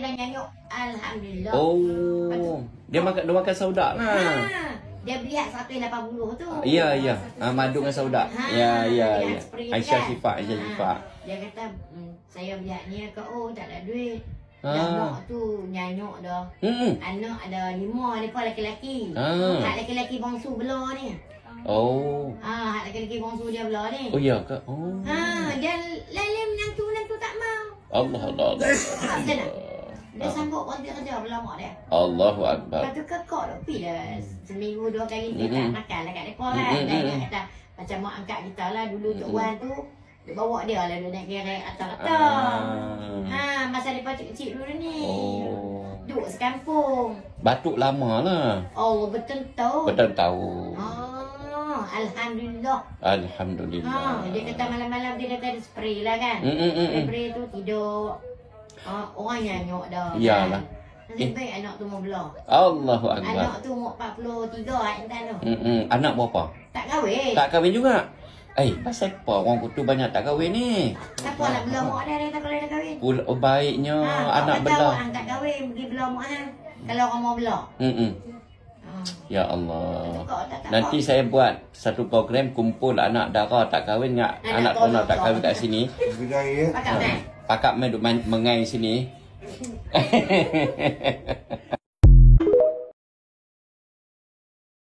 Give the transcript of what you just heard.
dah nyanyuk. Alhamdulillah. Oh. Dia makan saudak lah. Dia beli hak 180 tu. Ya. Madu dengan saudak. Ya. Aisyah Syifa. Dia kata, saya beli hak ni tak ada duit. Anak tu nyanyuk dah. Anak ada 5, mereka laki-laki. Hak laki-laki bongsu belah ni. Oh. Hak laki-laki bongsu dia belah ni. Oh ya ke? Oh. Dia lain menantu tak mau. Allah. Dia sanggup konti kerja belah mak dia. Allahu Akbar. Lepas tu kekok dah pergi dah. Seminggu 2 kali kita makan lah kat mereka kan. Dia kata macam mak angkat kita lah dulu Tok Wan tu. Dia bawa dia lah dia naik kereta atas-atas. Masa dia kecil dulu ni. Duduk sekampung. Batuk lama lah. Oh, betul tahu. Alhamdulillah. Dia kata malam-malam dia kata ada spray lah kan. Spray tu tidur. Orang nyanyuk dah. Iyalah. Nasib baik anak tu mau belah. Allahu Akbar. Anak tu umur 43 intan tu. Anak berapa? Tak kahwin. Tak kahwin juga. Pasal apa orang kutu banyak tak kahwin ni? Siapa nak belah mak dia tak boleh kahwin. Baiknya anak belah. Orang tak kahwin pergi belah mak hang. Kalau orang mau belah. Ya Allah. Nanti saya buat satu program kumpul anak dara tak kahwin dengan anak tona tak kahwin kat sini. Pakak main mengai sini.